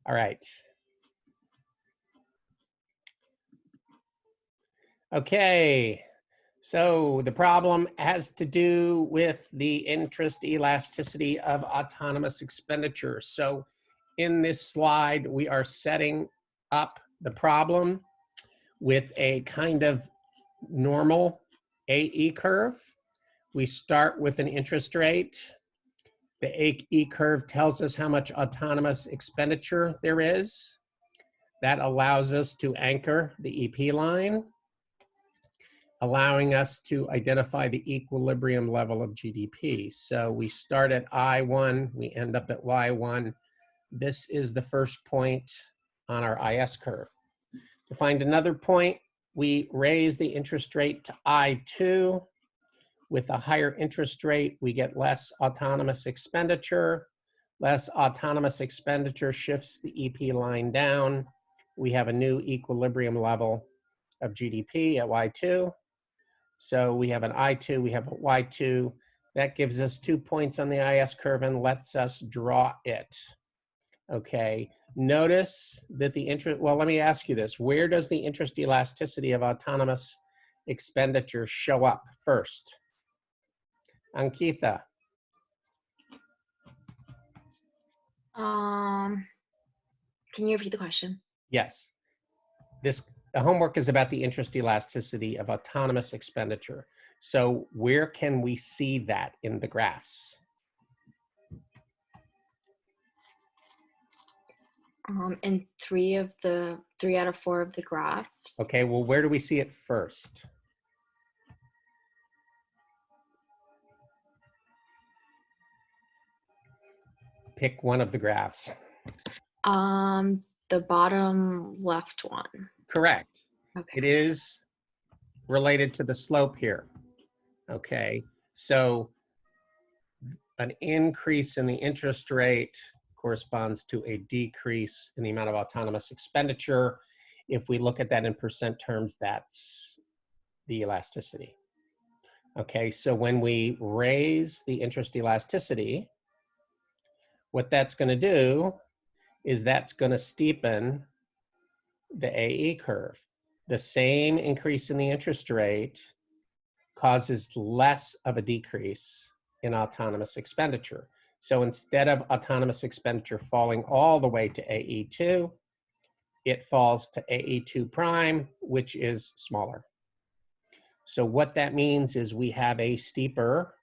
All right. Okay. So the problem has to do with the interest elasticity of autonomous expenditure. So in this slide, we are setting up the problem with a kind of normal AE curve. We start with an interest rate. The AE curve tells us how much autonomous expenditure there is. That allows us to anchor the EP line, allowing us to identify the equilibrium level of GDP. So we start at I1, we end up at Y1. This is the first point on our IS curve. To find another point, we raise the interest rate to I2. With a higher interest rate, we get less autonomous expenditure. Less autonomous expenditure shifts the EP line down. We have a new equilibrium level of GDP at Y2. So we have an I2, we have a Y2. That gives us 2 points on the IS curve and lets us draw it. Okay, notice that the interest, well, let me ask you this. Where does the interest elasticity of autonomous expenditure show up first? Ankita. Can you repeat the question? Yes. The homework is about the interest elasticity of autonomous expenditure. So where can we see that in the graphs? In 3 out of 4 of the graphs. Okay, well, where do we see it first? Pick one of the graphs. The bottom left one. Correct. Okay. It is related to the slope here. Okay, so an increase in the interest rate corresponds to a decrease in the amount of autonomous expenditure. If we look at that in percent terms, that's the elasticity. Okay, so when we raise the interest elasticity, what that's going to do is that's going to steepen the AE curve. The same increase in the interest rate causes less of a decrease in autonomous expenditure. So instead of autonomous expenditure falling all the way to AE2, it falls to AE2 prime, which is smaller. So what that means is we have a steeper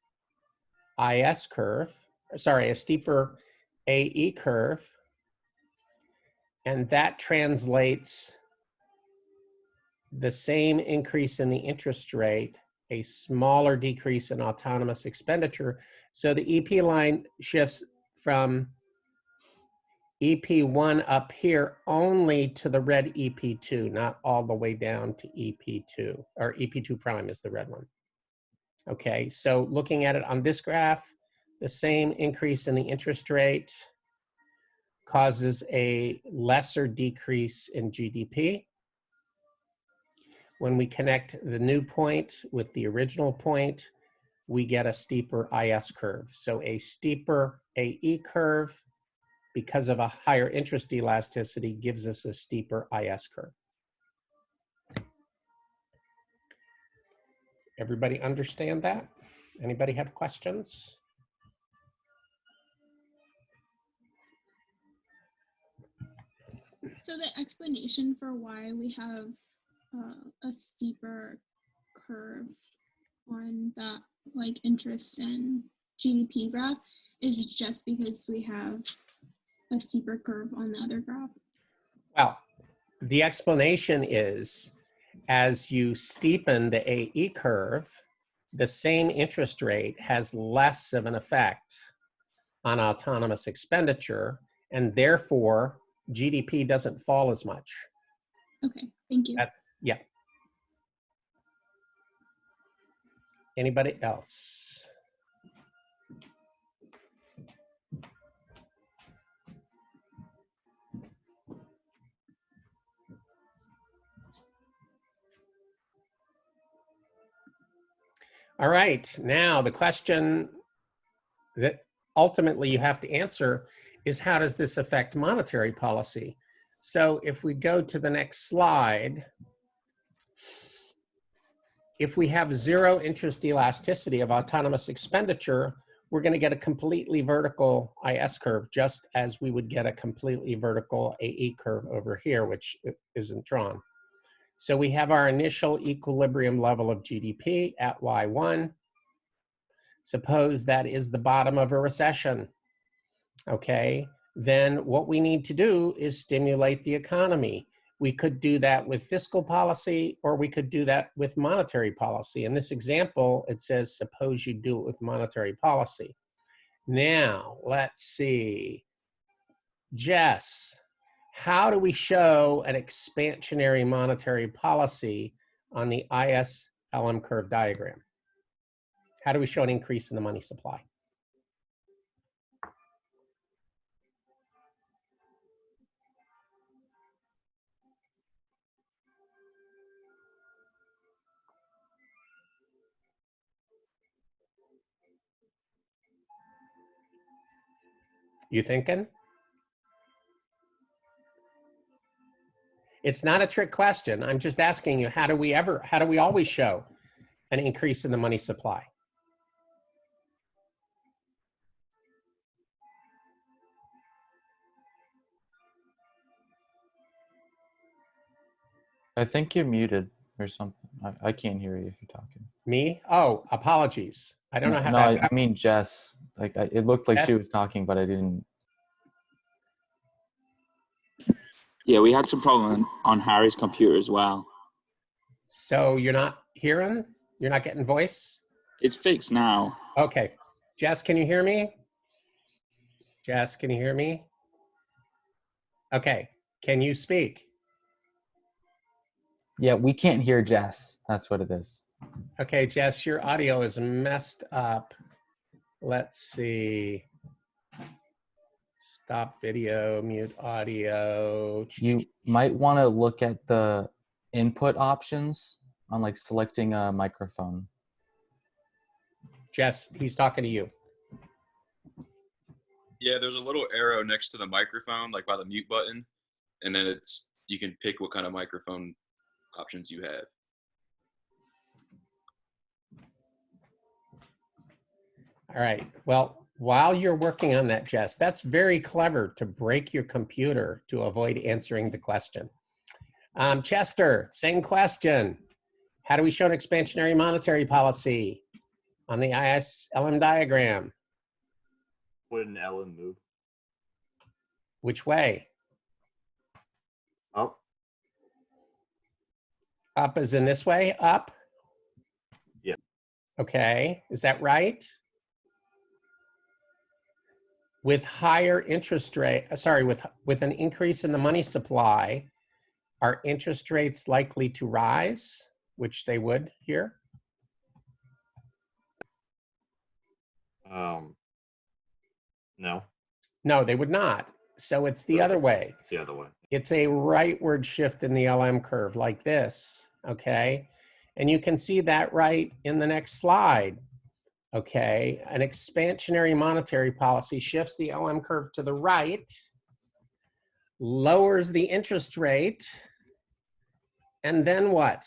IS curve, sorry, a steeper AE curve, and that translates the same increase in the interest rate, a smaller decrease in autonomous expenditure. So the EP line shifts from EP1 up here only to the red EP2, not all the way down to EP2, or EP2 prime is the red one. Okay, so looking at it on this graph, the same increase in the interest rate causes a lesser decrease in GDP. When we connect the new point with the original point, we get a steeper IS curve. So a steeper AE curve, because of a higher interest elasticity, gives us a steeper IS curve. Everybody understand that? Anybody have questions? So the explanation for why we have a steeper curve on that like interest and GDP graph is just because we have a steeper curve on the other graph? Well, the explanation is as you steepen the AE curve, the same interest rate has less of an effect on autonomous expenditure, and therefore GDP doesn't fall as much. Okay, thank you. Yeah. Anybody else? All right, now the question that ultimately you have to answer is, how does this affect monetary policy? So if we go to the next slide, if we have zero interest elasticity of autonomous expenditure, we're going to get a completely vertical IS curve, just as we would get a completely vertical AE curve over here, which isn't drawn. So we have our initial equilibrium level of GDP at Y1. Suppose that is the bottom of a recession, okay? Then what we need to do is stimulate the economy. We could do that with fiscal policy, or we could do that with monetary policy. In this example, it says, suppose you do it with monetary policy. Now, let's see. Jess, how do we show an expansionary monetary policy on the IS-LM curve diagram? How do we show an increase in the money supply? You thinking? It's not a trick question. I'm just asking you, how do we always show an increase in the money supply? I think you're muted or something. I can't hear you if you're talking. Me? Oh, apologies. I don't know how No, that. I mean Jess. Like it looked like Jess? she was talking, but I didn't. Yeah, we had some problem on Harry's computer as well. So you're not hearing? You're not getting voice? It's fixed now. Okay. Jess, can you hear me? Jess, can you hear me? Okay. Can you speak? Yeah, we can't hear Jess. That's what it is. Okay, Jess, your audio is messed up. Let's see. Stop video, mute audio. You might want to look at the input options on like selecting a microphone. Jess, he's talking to you. Yeah, there's a little arrow next to the microphone, like by the mute button, and then you can pick what kind of microphone options you have. All right. Well, while you're working on that, Jess, that's very clever to break your computer to avoid answering the question. Chester, same question. How do we show an expansionary monetary policy on the IS-LM diagram? Would an LM move? Which way? Up. Up as in this way? Up? Yeah. Okay. Is that right? With higher interest rate, sorry, with an increase in the money supply, are interest rates likely to rise, which they would here? No. No, they would not. So it's the other way. It's the other way. It's a rightward shift in the LM curve like this, okay? And you can see that right in the next slide, okay? An expansionary monetary policy shifts the LM curve to the right, lowers the interest rate, and then what?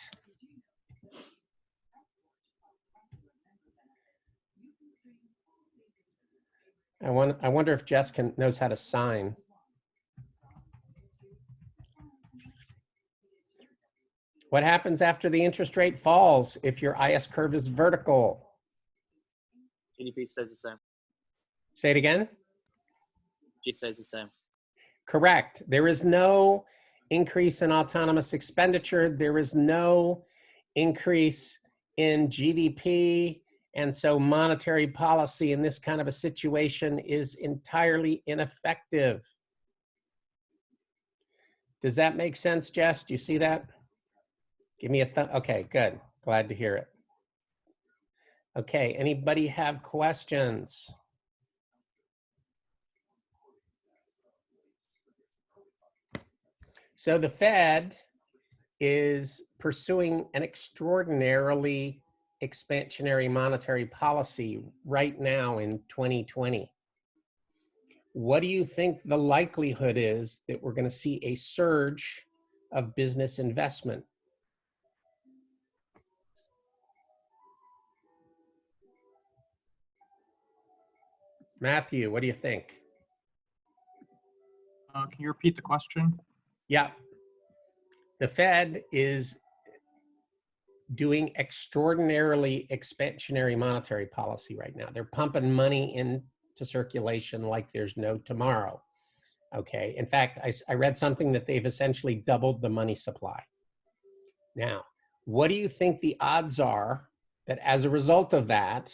I wonder if Jess knows how to sign. What happens after the interest rate falls if your IS curve is vertical? GDP stays the same. Say it again. G stays the same. Correct. There is no increase in autonomous expenditure. There is no increase in GDP. And so monetary policy in this kind of a situation is entirely ineffective. Does that make sense, Jess? Do you see that? Give me a thumb. Okay, good. Glad to hear it. Okay, anybody have questions? So the Fed is pursuing an extraordinarily expansionary monetary policy right now in 2020. what do you think the likelihood is that we're going to see a surge of business investment? Matthew, what do you think? Can you repeat the question? Yeah. The Fed is doing extraordinarily expansionary monetary policy right now. They're pumping money into circulation like there's no tomorrow. Okay. In fact, I read something that they've essentially doubled the money supply. Now, what do you think the odds are that as a result of that,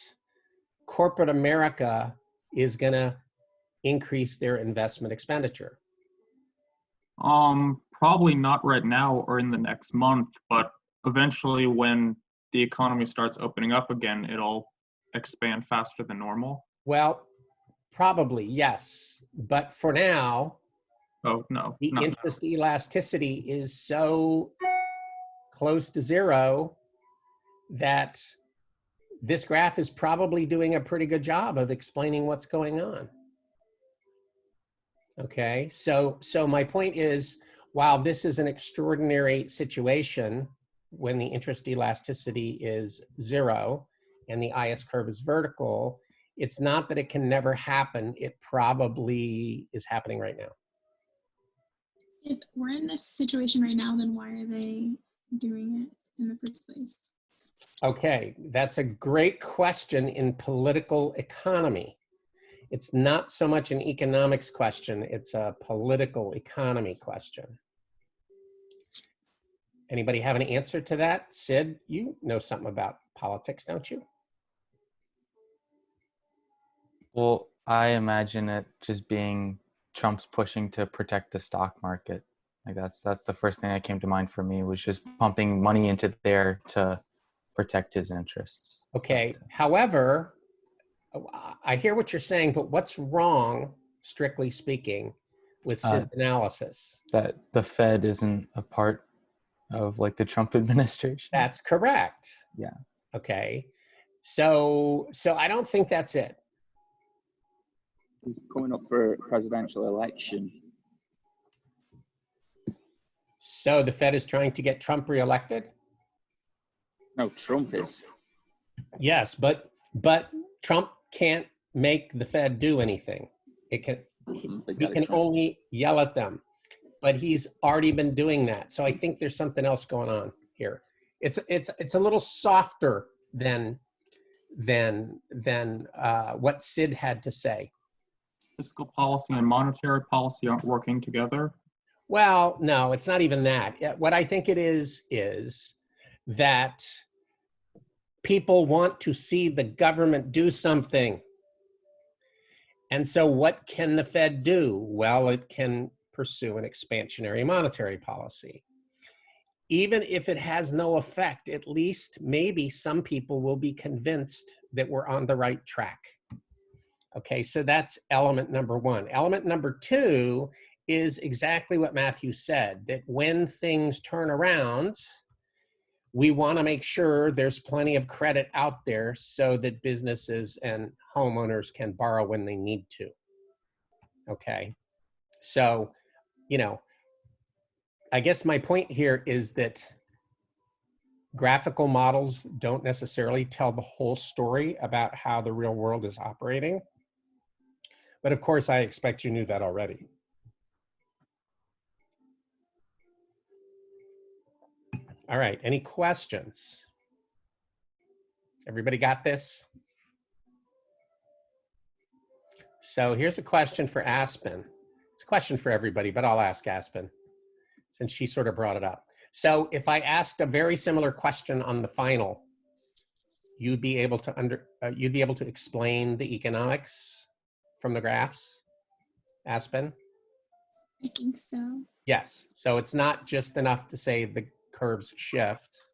corporate America is going to increase their investment expenditure? Probably not right now or in the next month, but eventually when the economy starts opening up again, it'll expand faster than normal. Well, probably, yes. But for now, Oh, no. the not now. interest elasticity is so close to zero that this graph is probably doing a pretty good job of explaining what's going on. Okay, so my point is, while this is an extraordinary situation when the interest elasticity is zero and the IS curve is vertical, it's not that it can never happen. It probably is happening right now. If we're in this situation right now, then why are they doing it in the first place? Okay, that's a great question in political economy. It's not so much an economics question, it's a political economy question. Anybody have an answer to that? Sid, you know something about politics, don't you? Well, I imagine it just being Trump's pushing to protect the stock market. Like that's the first thing that came to mind for me, was just pumping money into there to protect his interests. Okay, however, I hear what you're saying, but what's wrong, strictly speaking, with Sid's analysis? That the Fed isn't a part of like the Trump administration. That's correct. Yeah. Okay, so I don't think that's it. He's coming up for a presidential election. So the Fed is trying to get Trump reelected? No, Trump is. Yes, but Trump can't make the Fed do anything. He can only yell at them, but he's already been doing that. So I think there's something else going on here. It's a little softer than what Sid had to say. Fiscal policy and monetary policy aren't working together. Well, no, it's not even that. What I think it is that people want to see the government do something. And so what can the Fed do? Well, it can pursue an expansionary monetary policy. Even if it has no effect, at least maybe some people will be convinced that we're on the right track. Okay, so that's element number one. Element number two is exactly what Matthew said, that when things turn around, we want to make sure there's plenty of credit out there so that businesses and homeowners can borrow when they need to. Okay, so, you know, I guess my point here is that graphical models don't necessarily tell the whole story about how the real world is operating. But of course, I expect you knew that already. All right, any questions? Everybody got this? So here's a question for Aspen. It's a question for everybody, but I'll ask Aspen since she sort of brought it up. So if I asked a very similar question on the final, you'd be able to explain the economics from the graphs, Aspen? I think so. Yes. So it's not just enough to say the curves shift.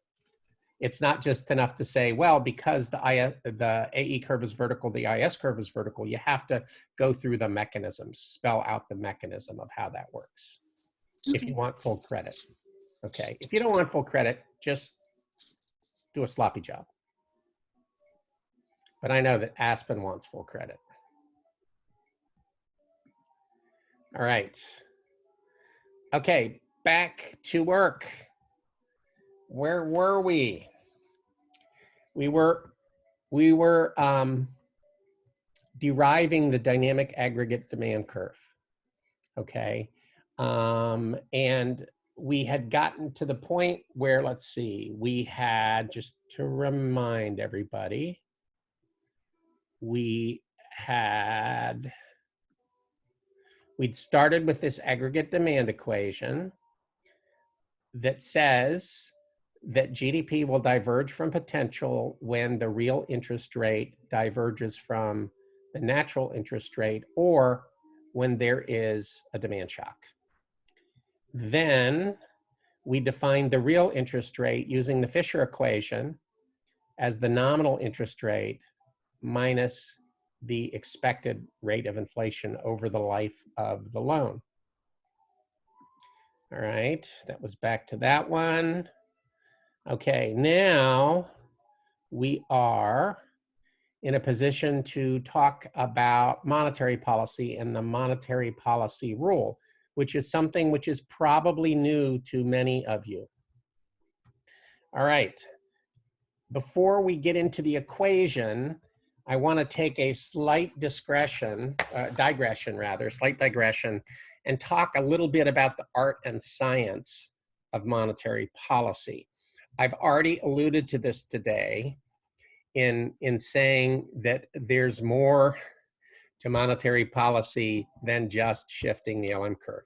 It's not just enough to say, well, because the AE curve is vertical, the IS curve is vertical. You have to go through the mechanisms, spell out the mechanism of how that works. Okay. If you want full credit. Okay. If you don't want full credit, just do a sloppy job. But I know that Aspen wants full credit. All right. Okay, back to work. Where were we? We were deriving the dynamic aggregate demand curve. Okay, and we had gotten to the point where, let's see, we had, just to remind everybody, we'd started with this aggregate demand equation that says that GDP will diverge from potential when the real interest rate diverges from the natural interest rate, or when there is a demand shock. Then we defined the real interest rate using the Fisher equation as the nominal interest rate minus the expected rate of inflation over the life of the loan. All right, that was back to that one. Okay, now we are in a position to talk about monetary policy and the monetary policy rule, which is something which is probably new to many of you. All right, before we get into the equation, I want to take a slight digression, and talk a little bit about the art and science of monetary policy. I've already alluded to this today in saying that there's more to monetary policy than just shifting the LM curve.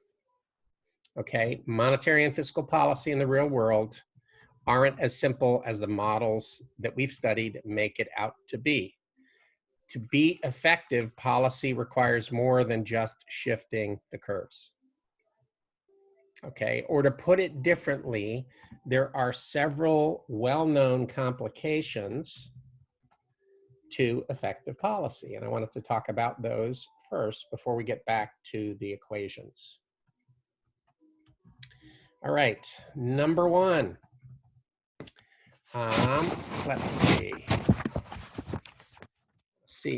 Okay, monetary and fiscal policy in the real world aren't as simple as the models that we've studied make it out to be. To be effective, policy requires more than just shifting the curves. Okay, or to put it differently, there are several well-known complications to effective policy, and I wanted to talk about those first before we get back to the equations. All right, number one. Let's see.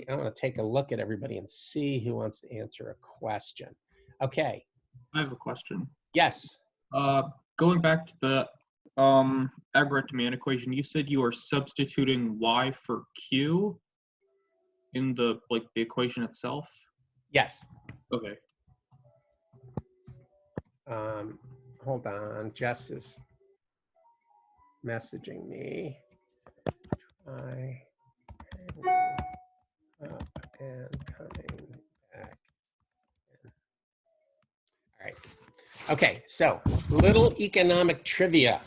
I want to take a look at everybody and see who wants to answer a question. Okay. I have a question. Yes. Going back to the aggregate demand equation, you said you are substituting Y for Q in the equation itself? Yes. Okay. Hold on. Jess is messaging me. Try up and coming back. All right. Okay, so little economic trivia.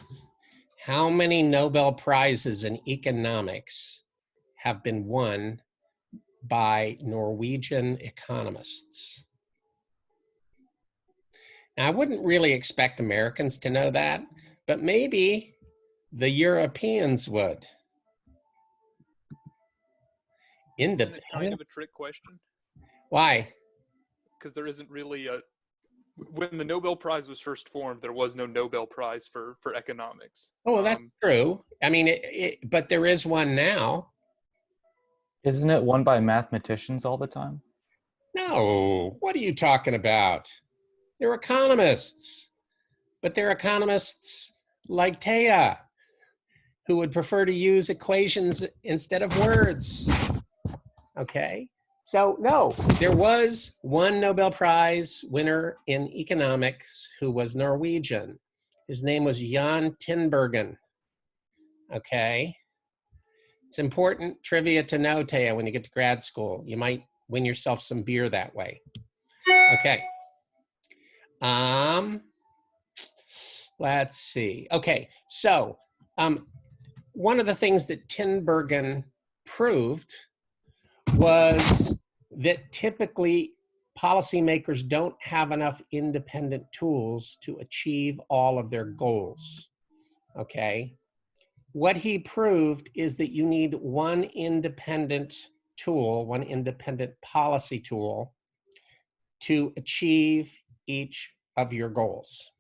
How many Nobel Prizes in economics have been won by Norwegian economists? Now, I wouldn't really expect Americans to know that, but maybe the Europeans would. Isn't it kind of a trick question? Why? Because there isn't really a... When the Nobel Prize was first formed, there was no Nobel Prize for economics. Oh, well, that's true. I mean, but there is one now. Isn't it won by mathematicians all the time? No, what are you talking about? They're economists, but they're economists like Taya, who would prefer to use equations instead of words. Okay, so no, there was one Nobel Prize winner in economics who was Norwegian. His name was Jan Tinbergen. Okay, it's important trivia to know, Taya, when you get to grad school. You might win yourself some beer that way. Okay. Let's see. Okay, so one of the things that Tinbergen proved was that typically policymakers don't have enough independent tools to achieve all of their goals. Okay, what he proved is that you need one independent tool, one independent policy tool to achieve each of your goals.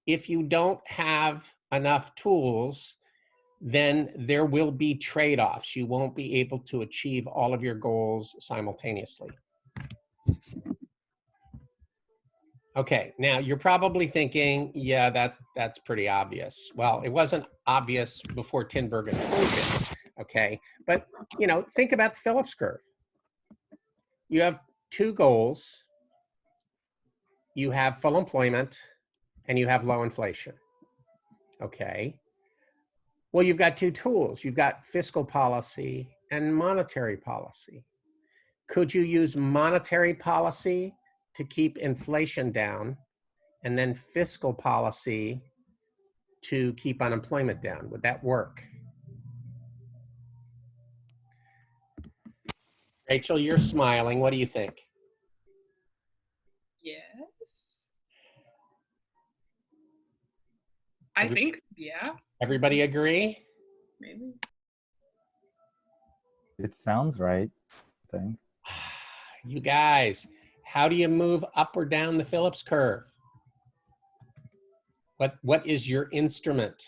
If you don't have enough tools, then there will be trade-offs. You won't be able to achieve all of your goals simultaneously. Okay, now you're probably thinking, yeah, that's pretty obvious. Well, it wasn't obvious before Tinbergen proved it, okay? But, you know, think about the Phillips curve. You have two goals. You have full employment and you have low inflation, okay? Well, you've got two tools. You've got fiscal policy and monetary policy. Could you use monetary policy to keep inflation down and then fiscal policy to keep unemployment down? Would that work? Rachel, you're smiling. What do you think? Yes. I think, yeah, Everybody agree? maybe. It sounds right, I think. You guys, how do you move up or down the Phillips curve? What is your instrument?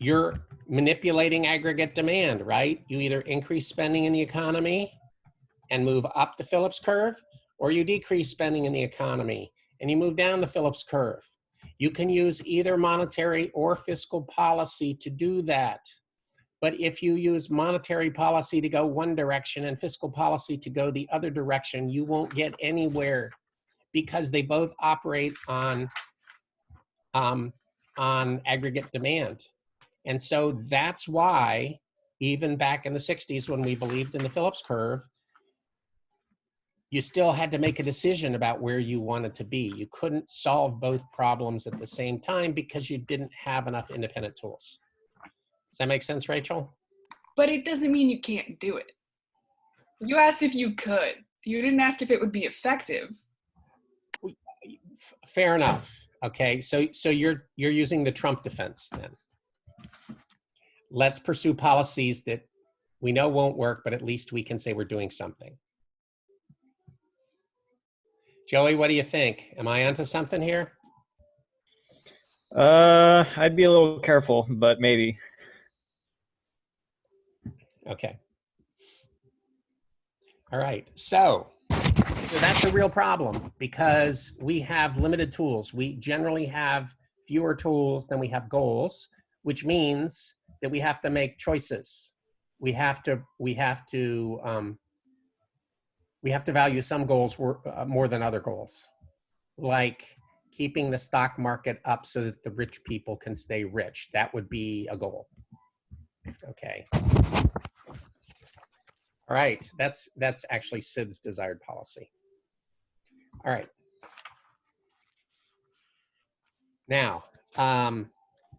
You're manipulating aggregate demand, right? You either increase spending in the economy and move up the Phillips curve, or you decrease spending in the economy and you move down the Phillips curve. You can use either monetary or fiscal policy to do that. But if you use monetary policy to go one direction and fiscal policy to go the other direction, you won't get anywhere, because they both operate on aggregate demand. And so that's why, even back in the 60s when we believed in the Phillips curve, you still had to make a decision about where you wanted to be. You couldn't solve both problems at the same time because you didn't have enough independent tools. Does that make sense, Rachel? But it doesn't mean you can't do it. You asked if you could. You didn't ask if it would be effective. Fair enough. Okay, so you're using the Trump defense then. Let's pursue policies that we know won't work, but at least we can say we're doing something. Joey, what do you think? Am I onto something here? I'd be a little careful, but maybe. Okay. All right. So that's a real problem because we have limited tools. We generally have fewer tools than we have goals, which means that we have to make choices. We have to value some goals more than other goals, like keeping the stock market up so that the rich people can stay rich. That would be a goal. Okay. All right, that's actually Sid's desired policy. All right. Now,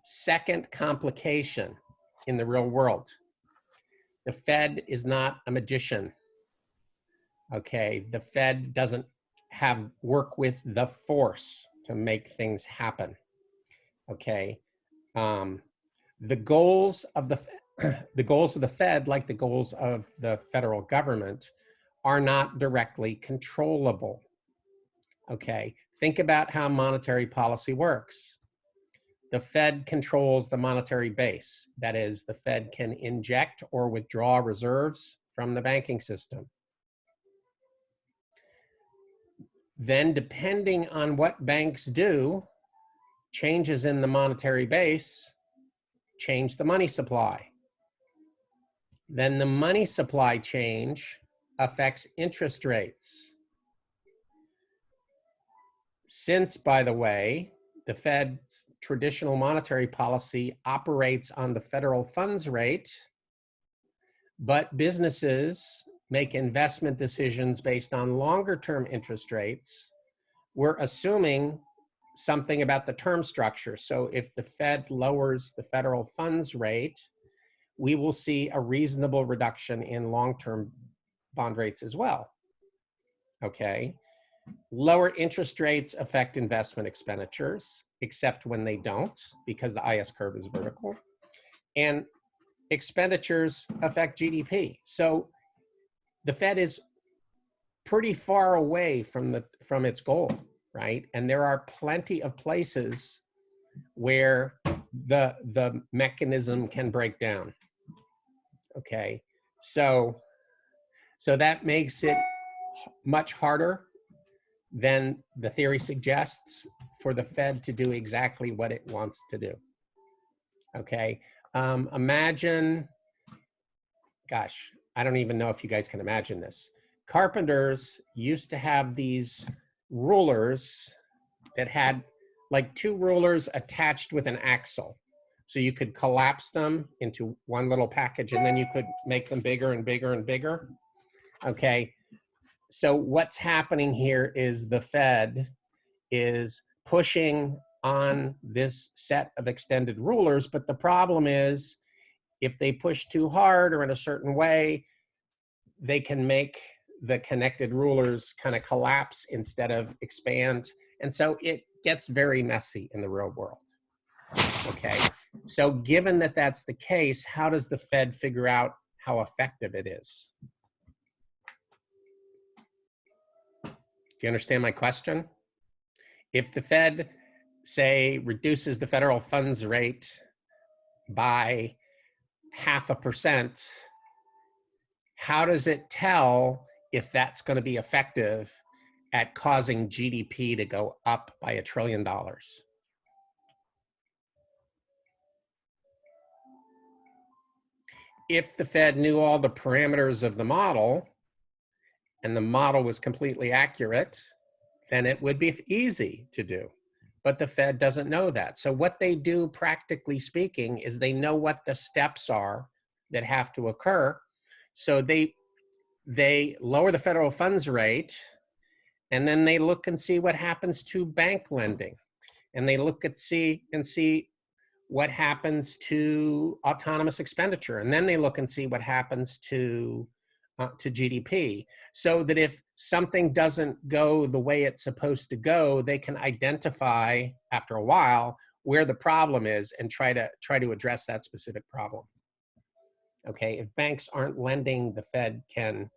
second complication in the real world. The Fed is not a magician. Okay, the Fed doesn't work with the force to make things happen. Okay, the goals of the Fed, like the goals of the federal government, are not directly controllable. Okay, think about how monetary policy works. The Fed controls the monetary base. That is, the Fed can inject or withdraw reserves from the banking system. Then, depending on what banks do, changes in the monetary base change the money supply. Then the money supply change affects interest rates. Since, by the way, the Fed's traditional monetary policy operates on the federal funds rate, but businesses make investment decisions based on longer-term interest rates, we're assuming something about the term structure. So if the Fed lowers the federal funds rate, we will see a reasonable reduction in long-term bond rates as well. Okay. Lower interest rates affect investment expenditures, except when they don't, because the IS curve is vertical. And expenditures affect GDP. So the Fed is pretty far away from its goal, right? And there are plenty of places where the mechanism can break down. Okay, so that makes it much harder then the theory suggests for the Fed to do exactly what it wants to do. Okay, imagine, gosh, I don't even know if you guys can imagine this. Carpenters used to have these rulers that had like 2 rulers attached with an axle. So you could collapse them into one little package and then you could make them bigger and bigger and bigger. Okay, so what's happening here is the Fed is pushing on this set of extended rulers, but the problem is if they push too hard or in a certain way, they can make the connected rulers kind of collapse instead of expand. And so it gets very messy in the real world. Okay, so given that that's the case, how does the Fed figure out how effective it is? Do you understand my question? If the Fed, say, reduces the federal funds rate by 0.5%, how does it tell if that's going to be effective at causing GDP to go up by $1 trillion? If the Fed knew all the parameters of the model and the model was completely accurate, then it would be easy to do. But the Fed doesn't know that. So what they do, practically speaking, is they know what the steps are that have to occur. So they lower the federal funds rate, and then they look and see what happens to bank lending. And they look at see what happens to autonomous expenditure. And then they look and see what happens to GDP, so that if something doesn't go the way it's supposed to go, they can identify after a while where the problem is and try to address that specific problem. Okay, if banks aren't lending, the Fed can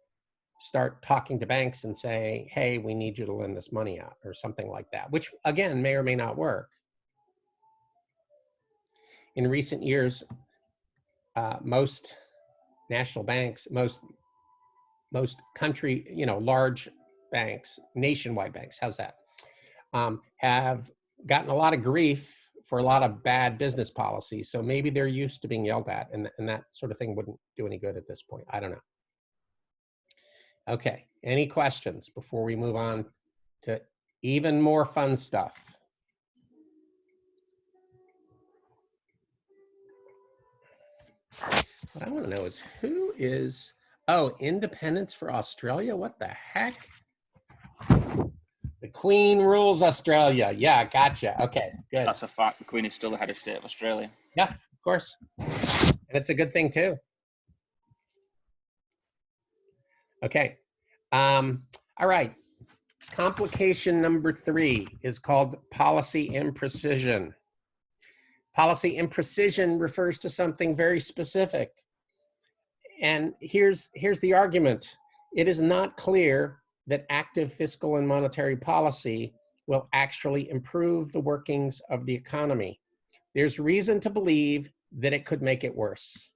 start talking to banks and say, hey, we need you to lend this money out or something like that, which again may or may not work. In recent years, most national banks, most country, large banks, nationwide banks, how's that, have gotten a lot of grief for a lot of bad business policies. So maybe they're used to being yelled at, and that sort of thing wouldn't do any good at this point. I don't know. Okay, any questions before we move on to even more fun stuff? What I want to know is who is, oh, independence for Australia? What the heck? The Queen rules Australia. Yeah, gotcha. Okay, good. That's a fact. The Queen is still the head of state of Australia. Yeah, of course. And it's a good thing too. Okay. All right. Complication number 3 is called policy imprecision. Policy imprecision refers to something very specific. And here's the argument. It is not clear that active fiscal and monetary policy will actually improve the workings of the economy. There's reason to believe that it could make it worse.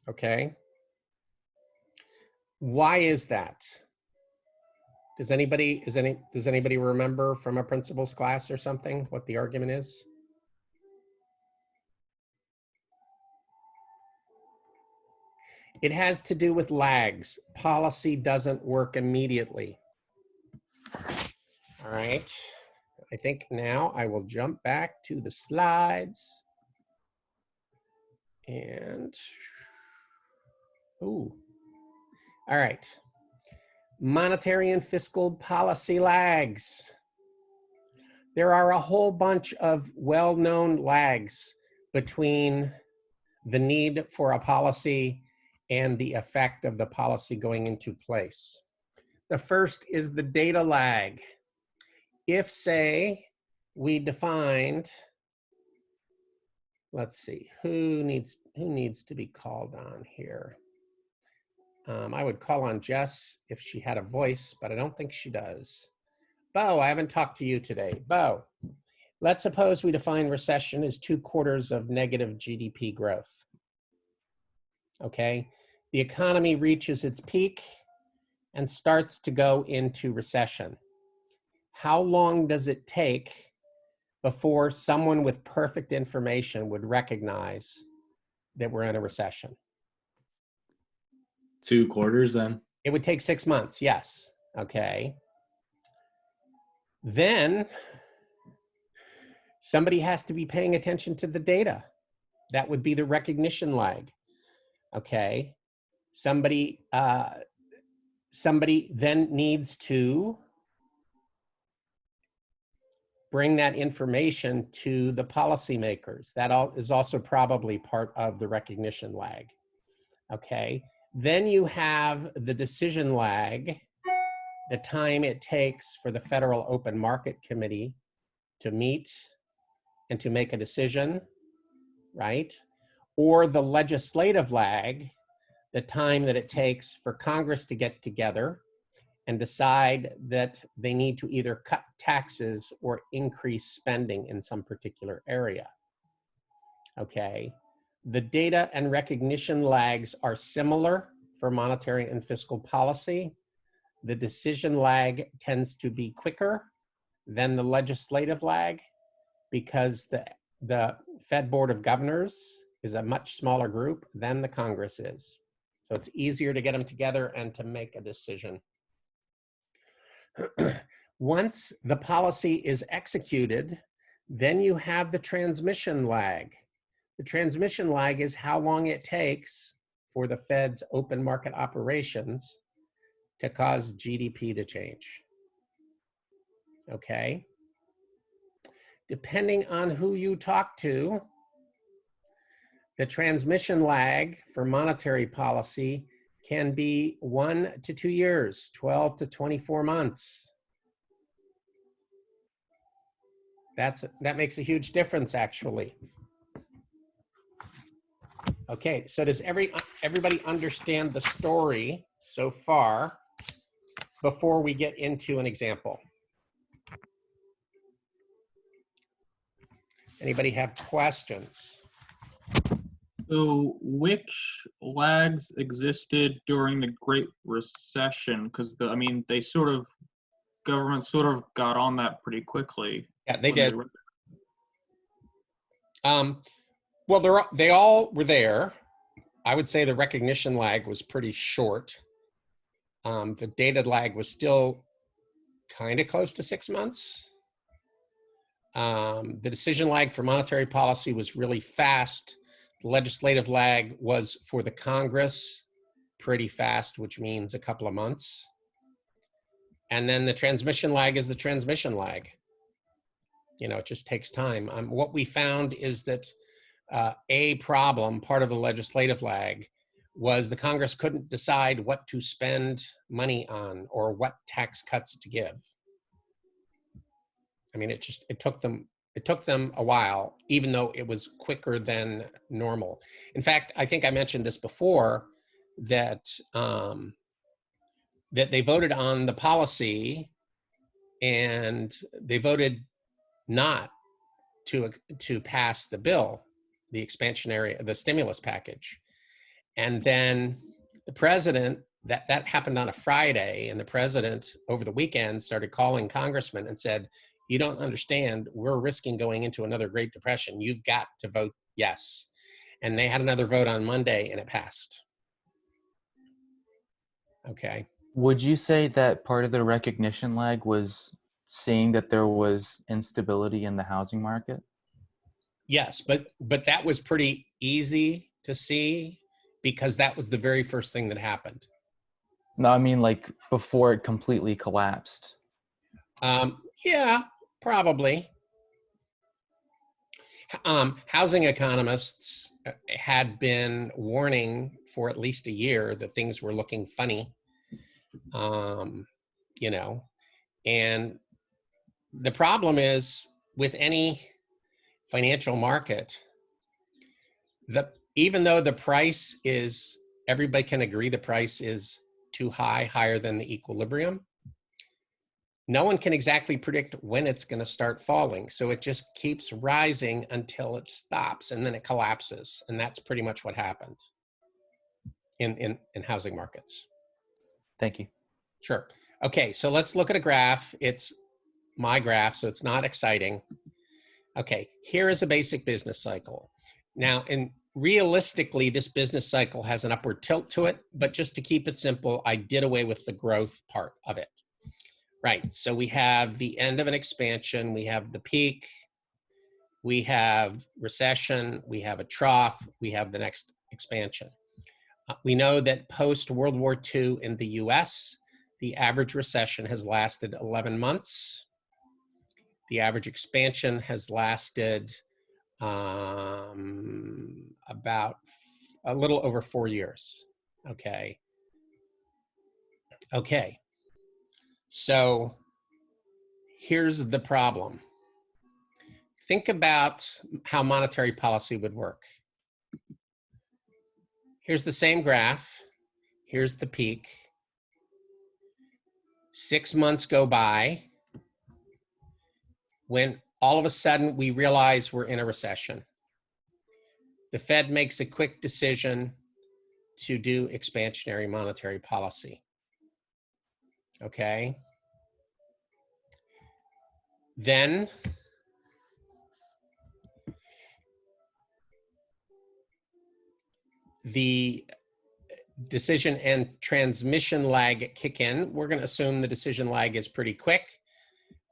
Okay. Why is that? Does anybody remember from a principles class or something what the argument is? It has to do with lags. Policy doesn't work immediately. All right. I think now I will jump back to the slides. And, ooh. All right. Monetary and fiscal policy lags. There are a whole bunch of well-known lags between the need for a policy and the effect of the policy going into place. The first is the data lag. If, say, we defined, let's see, who needs to be called on here? I would call on Jess if she had a voice, but I don't think she does. Bo, I haven't talked to you today. Bo, let's suppose we define recession as 2 quarters of negative GDP growth. Okay, the economy reaches its peak and starts to go into recession. How long does it take before someone with perfect information would recognize that we're in a recession? 2 quarters then. It would take 6 months, yes. Okay. Then somebody has to be paying attention to the data. That would be the recognition lag. Okay. Somebody then needs to bring that information to the policymakers. That is also probably part of the recognition lag. Okay. Then you have the decision lag, the time it takes for the Federal Open Market Committee to meet and to make a decision, right? Or the legislative lag, the time that it takes for Congress to get together and decide that they need to either cut taxes or increase spending in some particular area. Okay. The data and recognition lags are similar for monetary and fiscal policy. The decision lag tends to be quicker than the legislative lag because the Fed Board of Governors is a much smaller group than the Congress is. So it's easier to get them together and to make a decision. Once the policy is executed, then you have the transmission lag. The transmission lag is how long it takes for the Fed's open market operations to cause GDP to change. Okay? Depending on who you talk to, the transmission lag for monetary policy can be 1 to 2 years, 12 to 24 months. That makes a huge difference, actually. Okay, so does everybody understand the story so far before we get into an example? Anybody have questions? So which lags existed during the Great Recession? Because they government sort of got on that pretty quickly. Yeah, they did. Well, they all were there. I would say the recognition lag was pretty short. The data lag was still kind of close to 6 months. The decision lag for monetary policy was really fast. The legislative lag was for the Congress pretty fast, which means a couple of months. And then the transmission lag is the transmission lag. You know, it just takes time. What we found is that part of the legislative lag was the Congress couldn't decide what to spend money on or what tax cuts to give. I mean, it took them a while, even though it was quicker than normal. In fact, I think I mentioned this before, that that they voted on the policy and they voted not to pass the bill, the stimulus package. And then the president, that happened on a Friday, and the president over the weekend started calling congressmen and said, "You don't understand, we're risking going into another Great Depression. You've got to vote yes." And they had another vote on Monday and it passed. Okay. Would you say that part of the recognition lag was seeing that there was instability in the housing market? Yes, but that was pretty easy to see because that was the very first thing that happened. No, I mean like before it completely collapsed. Yeah, probably. Housing economists had been warning for at least a year that things were looking funny, you know, and the problem is with any financial market, even though the price is, everybody can agree the price is too high, higher than the equilibrium, no one can exactly predict when it's going to start falling. So it just keeps rising until it stops and then it collapses. And that's pretty much what happened. in housing markets. Thank you. Sure. Okay, so let's look at a graph. It's my graph, so it's not exciting. Okay, here is a basic business cycle. Now, and realistically, this business cycle has an upward tilt to it, but just to keep it simple, I did away with the growth part of it. Right, so we have the end of an expansion, we have the peak, we have recession, we have a trough, we have the next expansion. We know that post World War II in the US, the average recession has lasted 11 months. The average expansion has lasted about a little over 4 years. Okay. Okay. So here's the problem. Think about how monetary policy would work. Here's the same graph. Here's the peak. 6 months go by when all of a sudden we realize we're in a recession. The Fed makes a quick decision to do expansionary monetary policy. Okay. Then the decision and transmission lag kick in. We're going to assume the decision lag is pretty quick,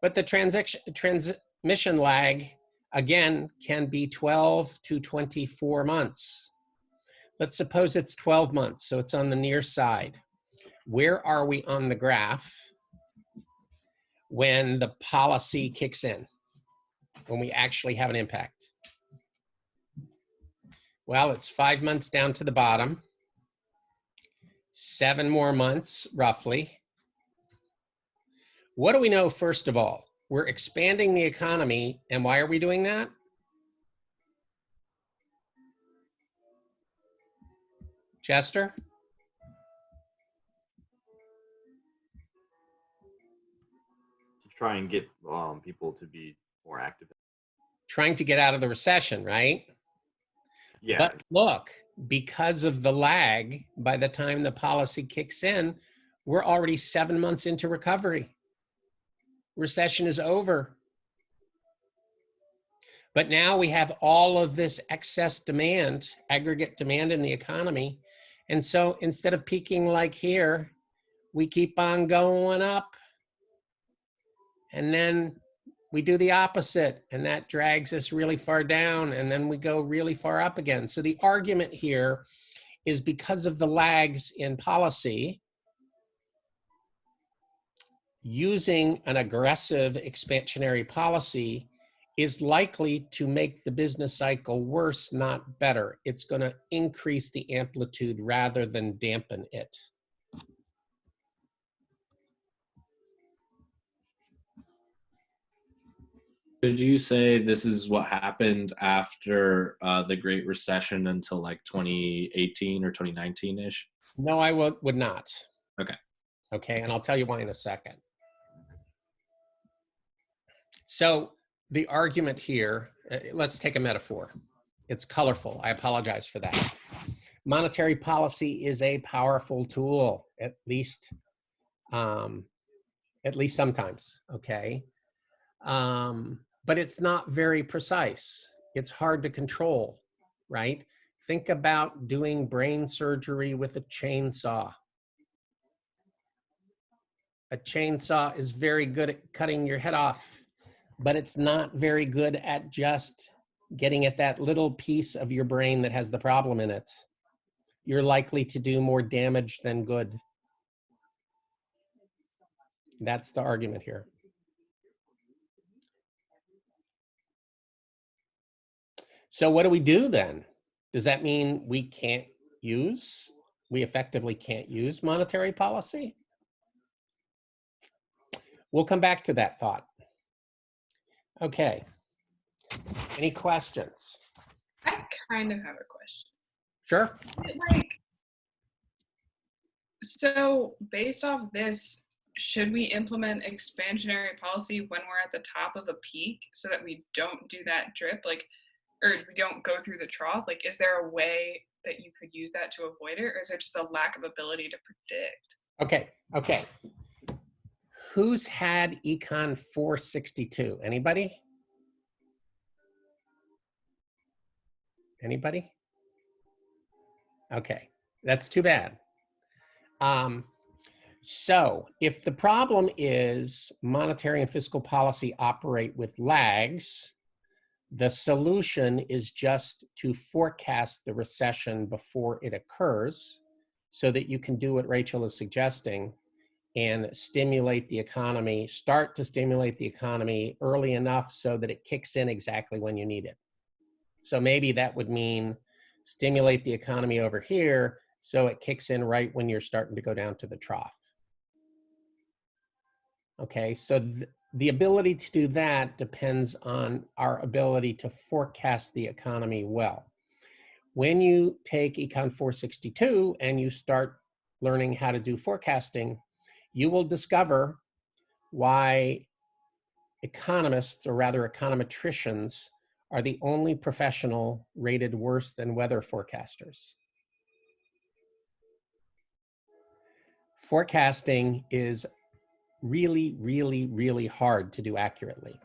but the transmission lag, again, can be 12 to 24 months. Let's suppose it's 12 months, so it's on the near side. Where are we on the graph when the policy kicks in, when we actually have an impact? Well, it's 5 months down to the bottom, 7 more months, roughly. What do we know, first of all? We're expanding the economy, and why are we doing that? Chester? To try and get people to be more active. Trying to get out of the recession, right? Yeah. But look, because of the lag, by the time the policy kicks in, we're already 7 months into recovery. Recession is over. But now we have all of this excess demand, aggregate demand in the economy. And so instead of peaking like here, we keep on going up. And then we do the opposite, and that drags us really far down, and then we go really far up again. So the argument here is because of the lags in policy, using an aggressive expansionary policy is likely to make the business cycle worse, not better. It's going to increase the amplitude rather than dampen it. Could you say this is what happened after the Great Recession until like 2018 or 2019-ish? No, I would not. Okay. Okay, and I'll tell you why in a second. So the argument here, let's take a metaphor. It's colorful. I apologize for that. Monetary policy is a powerful tool, at least sometimes, okay? But it's not very precise. It's hard to control, right? Think about doing brain surgery with a chainsaw. A chainsaw is very good at cutting your head off, but it's not very good at just getting at that little piece of your brain that has the problem in it. You're likely to do more damage than good. That's the argument here. So what do we do then? Does that mean we effectively can't use monetary policy? We'll come back to that thought. Okay. Any questions? I kind of have a question. Sure. So based off this, should we implement expansionary policy when we're at the top of a peak so that we don't do that drip? Or we don't go through the trough? Is there a way that you could use that to avoid it, or is it just a lack of ability to predict? Okay. Who's had Econ 462? Anybody? Anybody? Okay, that's too bad. So if the problem is monetary and fiscal policy operate with lags, the solution is just to forecast the recession before it occurs so that you can do what Rachel is suggesting and stimulate the economy, start to stimulate the economy early enough so that it kicks in exactly when you need it. So maybe that would mean stimulate the economy over here so it kicks in right when you're starting to go down to the trough. Okay, so the ability to do that depends on our ability to forecast the economy well. When you take Econ 462 and you start learning how to do forecasting, you will discover why economists, or rather econometricians, are the only professional rated worse than weather forecasters. Forecasting is really, really, really hard to do accurately.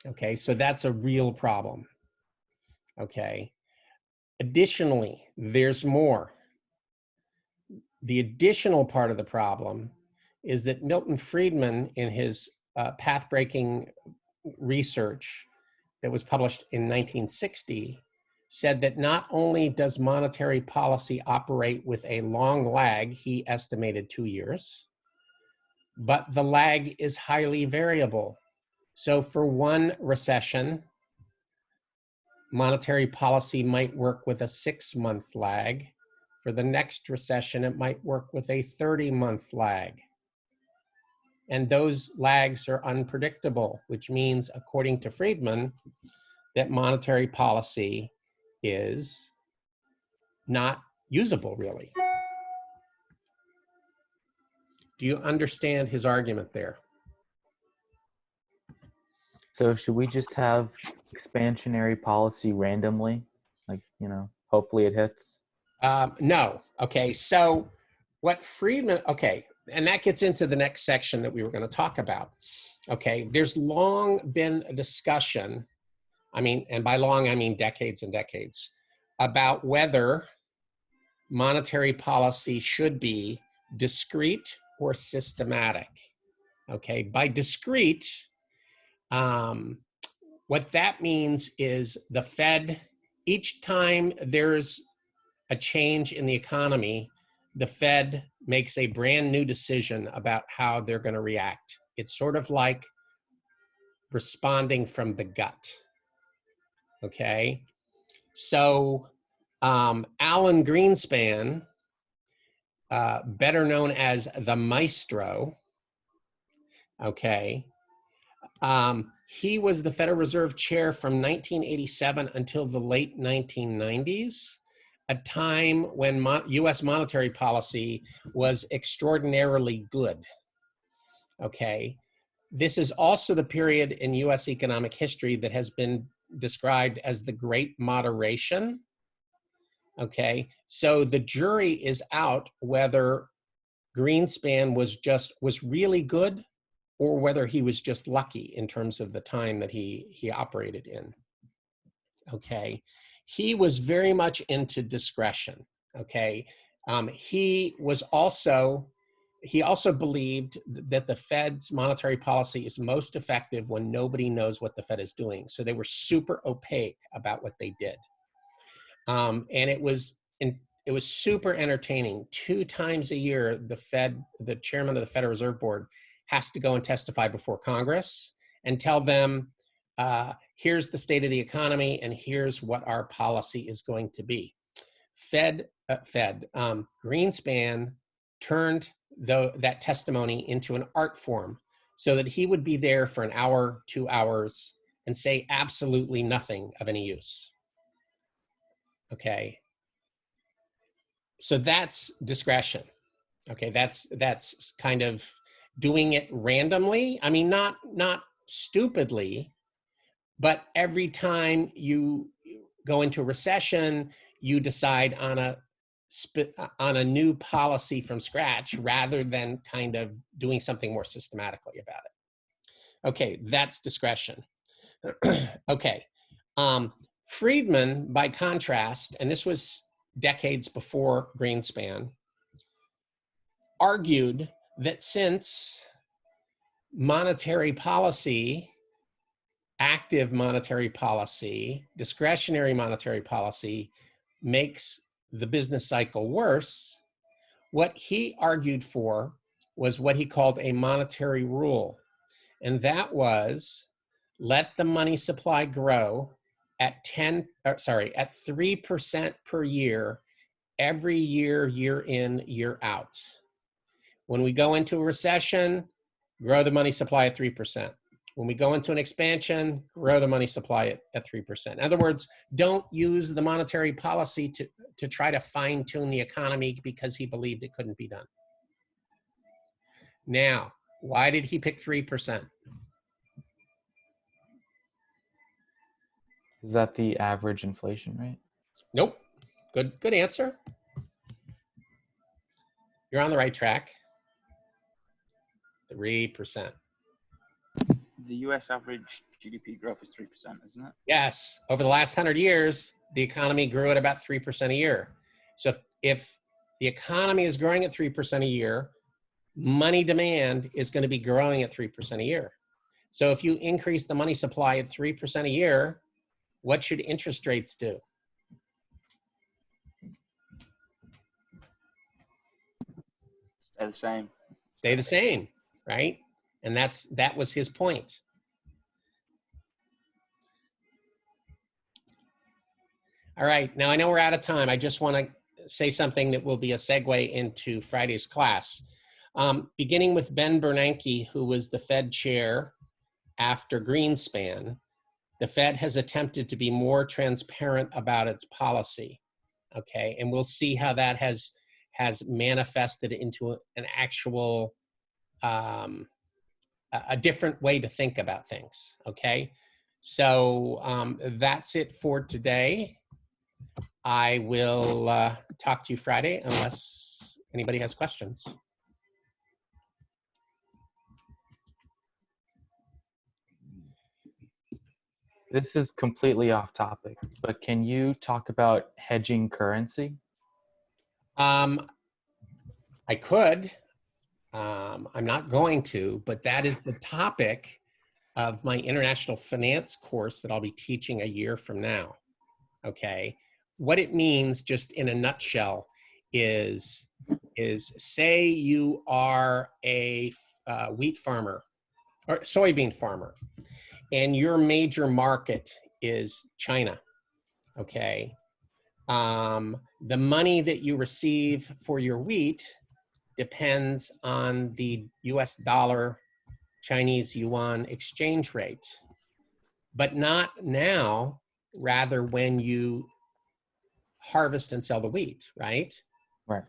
Okay, so that's a real problem. Okay, additionally, there's more. The additional part of the problem is that Milton Friedman, in his path-breaking research that was published in 1960, said that not only does monetary policy operate with a long lag, he estimated 2 years, but the lag is highly variable. So for one recession, monetary policy might work with a 6-month lag. For the next recession, it might work with a 30-month lag. And those lags are unpredictable, which means, according to Friedman, that monetary policy is not usable, really. Do you understand his argument there? So should we just have expansionary policy randomly? Like, you know, hopefully it hits? No. Okay, so what Friedman, okay, and that gets into the next section that we were going to talk about. Okay, there's long been a discussion, I mean, and by long I mean decades and decades, about whether monetary policy should be discrete or systematic. Okay, by discrete, what that means is the Fed, each time there's a change in the economy, the Fed makes a brand new decision about how they're going to react. It's sort of like responding from the gut. Okay, so Alan Greenspan, better known as the Maestro, okay, he was the Federal Reserve Chair from 1987 until the late 1990s, a time when US monetary policy was extraordinarily good. Okay, this is also the period in US economic history that has been described as the Great Moderation. Okay, so the jury is out whether Greenspan was really good or whether he was just lucky in terms of the time that he operated in. Okay, he was very much into discretion. Okay, he also believed that the Fed's monetary policy is most effective when nobody knows what the Fed is doing. So they were super opaque about what they did. And it was super entertaining. 2 times a year, the chairman of the Federal Reserve Board has to go and testify before Congress and tell them, here's the state of the economy and here's what our policy is going to be. Greenspan turned that testimony into an art form so that he would be there for an hour, 2 hours, and say absolutely nothing of any use. Okay, so that's discretion. Okay, that's kind of doing it randomly. I mean, not stupidly, but every time you go into a recession, you decide on a new policy from scratch rather than kind of doing something more systematically about it. Okay, that's discretion. Okay. Friedman, by contrast, and this was decades before Greenspan, argued that since monetary policy, active monetary policy, discretionary monetary policy makes the business cycle worse, what he argued for was what he called a monetary rule. And that was let the money supply grow at 3% per year, every year, year in, year out. When we go into a recession, grow the money supply at 3%. When we go into an expansion, grow the money supply at 3%. In other words, don't use the monetary policy to try to fine tune the economy because he believed it couldn't be done. Now, why did he pick 3%? Is that the average inflation rate? Nope. Good answer. You're on the right track. 3%. The US average GDP growth is 3%, isn't it? Yes. Over the last 100 years, the economy grew at about 3% a year. So if the economy is growing at 3% a year, money demand is going to be growing at 3% a year. So if you increase the money supply at 3% a year, what should interest rates do? Stay the same. Stay the same, right? And that was his point. All right, now I know we're out of time. I just want to say something that will be a segue into Friday's class. Beginning with Ben Bernanke, who was the Fed chair after Greenspan, the Fed has attempted to be more transparent about its policy, okay? And we'll see how that has manifested into an actual, a different way to think about things, okay? So that's it for today. I will talk to you Friday unless anybody has questions. This is completely off topic, but can you talk about hedging currency? I could. I'm not going to, but that is the topic of my international finance course that I'll be teaching a year from now. Okay. What it means, just in a nutshell, is say you are a wheat farmer or soybean farmer, and your major market is China. Okay. The money that you receive for your wheat depends on the US dollar Chinese yuan exchange rate, but not now, rather when you harvest and sell the wheat, right? Right.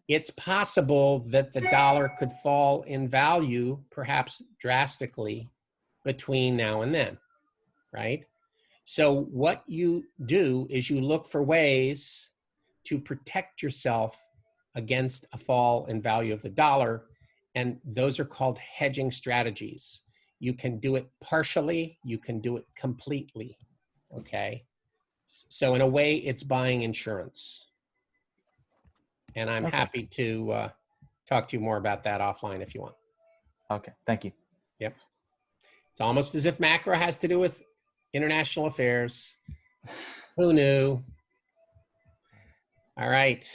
It's possible that the dollar could fall in value, perhaps drastically, between now and then, right? So what you do is you look for ways to protect yourself against a fall in value of the dollar, and those are called hedging strategies. You can do it partially, you can do it completely, okay? So in a way, it's buying insurance. And I'm happy to talk to you more about that offline if you want. Okay, thank you. Yep. It's almost as if macro has to do with international affairs. Who knew? All right.